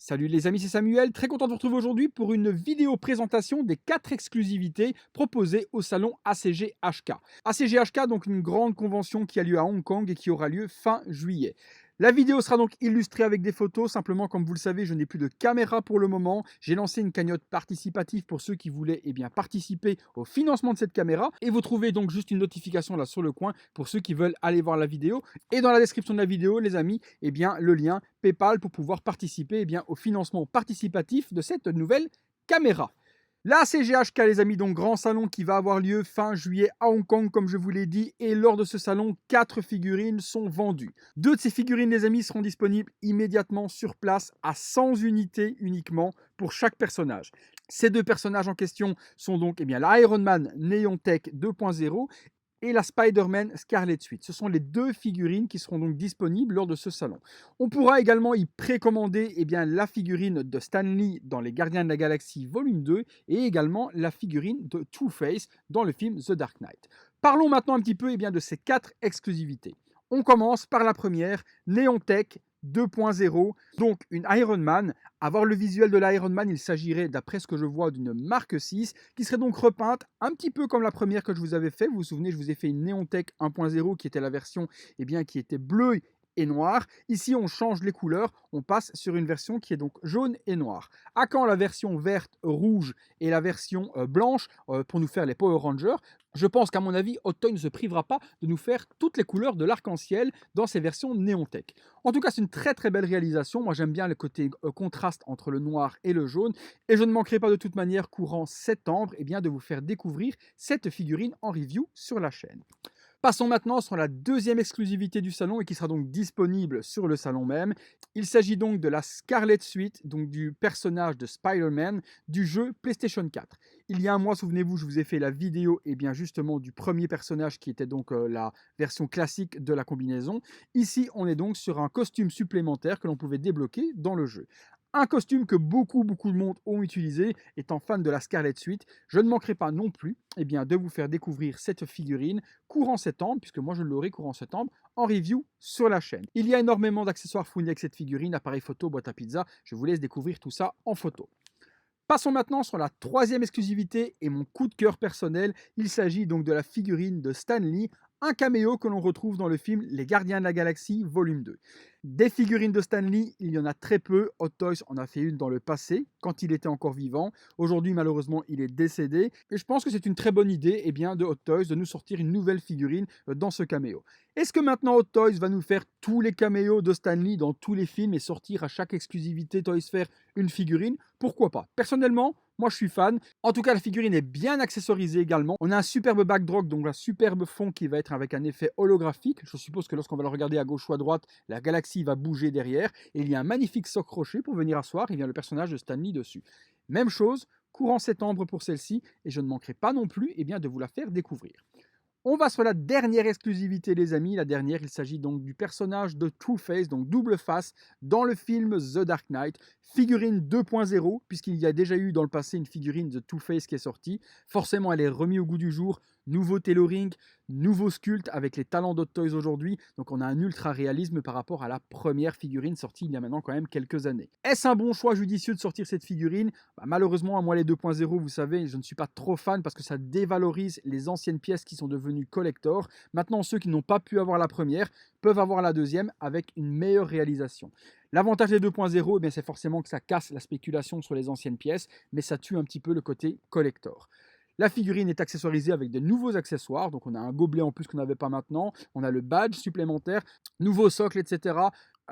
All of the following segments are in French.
Salut les amis, c'est Samuel, très content de vous retrouver aujourd'hui pour une vidéo présentation des 4 exclusivités proposées au salon ACG-HK. ACG-HK, donc une grande convention qui a lieu à Hong Kong et qui aura lieu fin juillet. La vidéo sera donc illustrée avec des photos, simplement comme vous le savez, je n'ai plus de caméra pour le moment. J'ai lancé une cagnotte participative pour ceux qui voulaient participer au financement de cette caméra et vous trouvez donc juste une notification là sur le coin pour ceux qui veulent aller voir la vidéo. Et dans la description de la vidéo, les amis, le lien PayPal pour pouvoir participer au financement participatif de cette nouvelle caméra. La CGHK, les amis, donc grand salon qui va avoir lieu fin juillet à Hong Kong, comme je vous l'ai dit. Et lors de ce salon, 4 figurines sont vendues. 2 de ces figurines, les amis, seront disponibles immédiatement sur place à 100 unités uniquement pour chaque personnage. Ces 2 personnages en question sont donc la Iron Man Neon Tech 2.0 et la Spider-Man Scarlet Suite. Ce sont les 2 figurines qui seront donc disponibles lors de ce salon. On pourra également y précommander la figurine de Stan Lee dans Les Gardiens de la Galaxie Volume 2 et également la figurine de Two-Face dans le film The Dark Knight. Parlons maintenant un petit peu de ces 4 exclusivités. On commence par la première, Neon Tech 2.0, donc une Iron Man. À voir le visuel de l'Iron Man, il s'agirait, d'après ce que je vois, d'une Mark 6 qui serait donc repeinte un petit peu comme la première que je vous avais fait. Vous vous souvenez, je vous ai fait une Neon Tech 1.0 qui était la version qui était bleue et noire. Ici, on change les couleurs, on passe sur une version qui est donc jaune et noire. À quand la version verte, rouge et la version blanche pour nous faire les Power Rangers? Je pense qu'à mon avis, Hot Toys ne se privera pas de nous faire toutes les couleurs de l'arc-en-ciel dans ces versions Neon Tech. En tout cas, c'est une très très belle réalisation. Moi, j'aime bien le côté contraste entre le noir et le jaune. Et je ne manquerai pas de toute manière, courant septembre, de vous faire découvrir cette figurine en review sur la chaîne. Passons maintenant sur la deuxième exclusivité du salon et qui sera donc disponible sur le salon même. Il s'agit donc de la Scarlet Suite, donc du personnage de Spider-Man du jeu PlayStation 4. Il y a un mois, souvenez-vous, je vous ai fait la vidéo justement du premier personnage qui était donc la version classique de la combinaison. Ici, on est donc sur un costume supplémentaire que l'on pouvait débloquer dans le jeu. Un costume que beaucoup de monde ont utilisé, étant fan de la Scarlet Suite. Je ne manquerai pas non plus de vous faire découvrir cette figurine courant septembre, puisque moi je l'aurai courant septembre, en review sur la chaîne. Il y a énormément d'accessoires fournis avec cette figurine, appareil photo, boîte à pizza. Je vous laisse découvrir tout ça en photo. Passons maintenant sur la troisième exclusivité et mon coup de cœur personnel. Il s'agit donc de la figurine de Stan Lee, un caméo que l'on retrouve dans le film Les Gardiens de la Galaxie Volume 2. Des figurines de Stan Lee, il y en a très peu. Hot Toys en a fait une dans le passé, quand il était encore vivant. Aujourd'hui, malheureusement, il est décédé. Et je pense que c'est une très bonne idée de Hot Toys de nous sortir une nouvelle figurine dans ce caméo. Est-ce que maintenant Hot Toys va nous faire tous les caméos de Stan Lee dans tous les films et sortir à chaque exclusivité Toys Fair une figurine? Pourquoi pas? Personnellement, moi je suis fan. En tout cas, la figurine est bien accessorisée également. On a un superbe backdrop, donc un superbe fond qui va être avec un effet holographique. Je suppose que lorsqu'on va le regarder à gauche ou à droite, la galaxie va bouger derrière. Et il y a un magnifique socle rocher pour venir asseoir le personnage de Stan Lee dessus. Même chose, courant septembre pour celle-ci. Et je ne manquerai pas non plus de vous la faire découvrir. On va sur la dernière exclusivité, les amis. La dernière, il s'agit donc du personnage de Two-Face, donc double face, dans le film The Dark Knight. Figurine 2.0, puisqu'il y a déjà eu dans le passé une figurine de Two-Face qui est sortie. Forcément, elle est remise au goût du jour. Nouveau tailoring, nouveau sculpte avec les talents d'Hot Toys aujourd'hui. Donc on a un ultra réalisme par rapport à la première figurine sortie il y a maintenant quand même quelques années. Est-ce un bon choix judicieux de sortir cette figurine? Malheureusement, à moi les 2.0, vous savez, je ne suis pas trop fan parce que ça dévalorise les anciennes pièces qui sont devenues collector. Maintenant, ceux qui n'ont pas pu avoir la première peuvent avoir la deuxième avec une meilleure réalisation. L'avantage des 2.0, c'est forcément que ça casse la spéculation sur les anciennes pièces, mais ça tue un petit peu le côté collector. La figurine est accessorisée avec de nouveaux accessoires, donc on a un gobelet en plus qu'on n'avait pas maintenant, on a le badge supplémentaire, nouveau socle, etc.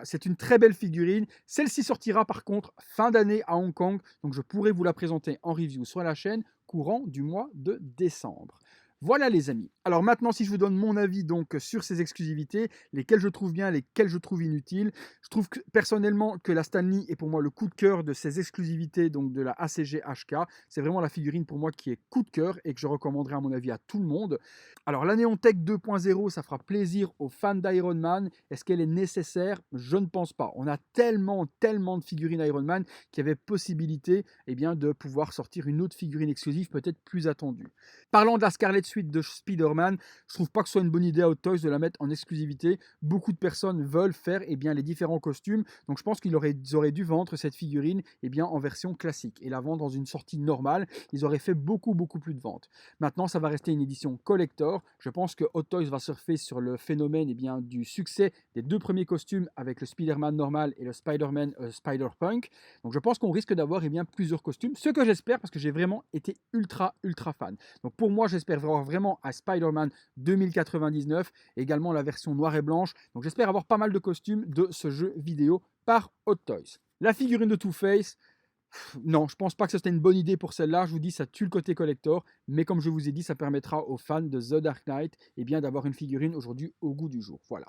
C'est une très belle figurine. Celle-ci sortira par contre fin d'année à Hong Kong, donc je pourrai vous la présenter en review sur la chaîne courant du mois de décembre. Voilà les amis. Alors maintenant, si je vous donne mon avis donc sur ces exclusivités, lesquelles je trouve bien, lesquelles je trouve inutiles, je trouve personnellement que la Stan Lee est pour moi le coup de cœur de ces exclusivités donc de la ACG HK. C'est vraiment la figurine pour moi qui est coup de cœur et que je recommanderais à mon avis à tout le monde. Alors la Neon Tech 2.0, ça fera plaisir aux fans d'Iron Man. Est-ce qu'elle est nécessaire? Je ne pense pas. On a tellement de figurines Iron Man qu'il y avait possibilité de pouvoir sortir une autre figurine exclusive peut-être plus attendue. Parlant de la Scarlet Suite de Spider-Man, je trouve pas que ce soit une bonne idée à Hot Toys de la mettre en exclusivité. Beaucoup de personnes veulent faire les différents costumes, donc je pense qu'ils auraient dû vendre cette figurine en version classique et la vendre dans une sortie normale. Ils auraient fait beaucoup plus de ventes. Maintenant, ça va rester une édition collector. Je pense que Hot Toys va surfer sur le phénomène du succès des 2 premiers costumes avec le Spider-Man normal et le Spider-Man Spider-Punk. Donc je pense qu'on risque d'avoir plusieurs costumes, ce que j'espère parce que j'ai vraiment été ultra fan. Donc pour moi, j'espère avoir vraiment un Spider-Man 2099, également la version noire et blanche. Donc j'espère avoir pas mal de costumes de ce jeu vidéo par Hot Toys. La figurine de Two-Face, non, je pense pas que c'était une bonne idée pour celle-là. Je vous dis, ça tue le côté collector, mais comme je vous ai dit, ça permettra aux fans de The Dark Knight d'avoir une figurine aujourd'hui au goût du jour. Voilà.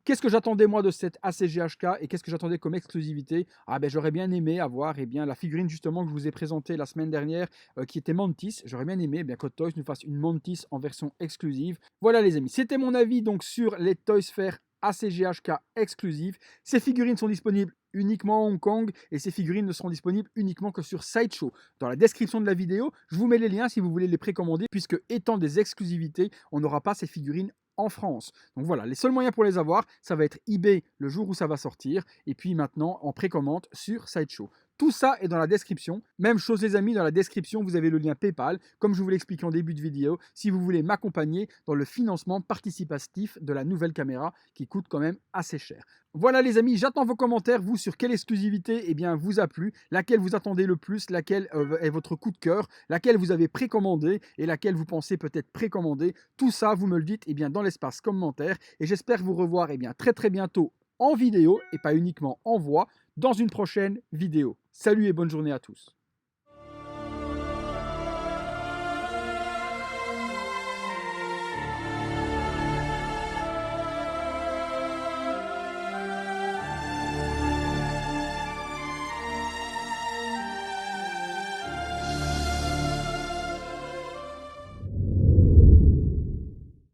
Qu'est-ce que j'attendais moi de cette ACG HK et qu'est-ce que j'attendais comme exclusivité? J'aurais bien aimé avoir la figurine justement que je vous ai présentée la semaine dernière qui était Mantis. J'aurais bien aimé qu'Hot Toys nous fasse une Mantis en version exclusive. Voilà les amis, c'était mon avis donc sur les Toys Fair ACG HK exclusives. Ces figurines sont disponibles uniquement à Hong Kong et ces figurines ne seront disponibles uniquement que sur Sideshow. Dans la description de la vidéo, je vous mets les liens si vous voulez les précommander puisque étant des exclusivités, on n'aura pas ces figurines en France. Donc voilà, les seuls moyens pour les avoir, ça va être eBay le jour où ça va sortir et puis maintenant en précommande sur Sideshow. Tout ça est dans la description. Même chose les amis, dans la description, vous avez le lien PayPal, comme je vous l'ai expliqué en début de vidéo, si vous voulez m'accompagner dans le financement participatif de la nouvelle caméra qui coûte quand même assez cher. Voilà les amis, j'attends vos commentaires, vous, sur quelle exclusivité vous a plu, laquelle vous attendez le plus, laquelle est votre coup de cœur, laquelle vous avez précommandé et laquelle vous pensez peut-être précommander. Tout ça, vous me le dites dans l'espace commentaire et j'espère vous revoir très bientôt en vidéo et pas uniquement en voix dans une prochaine vidéo. Salut et bonne journée à tous.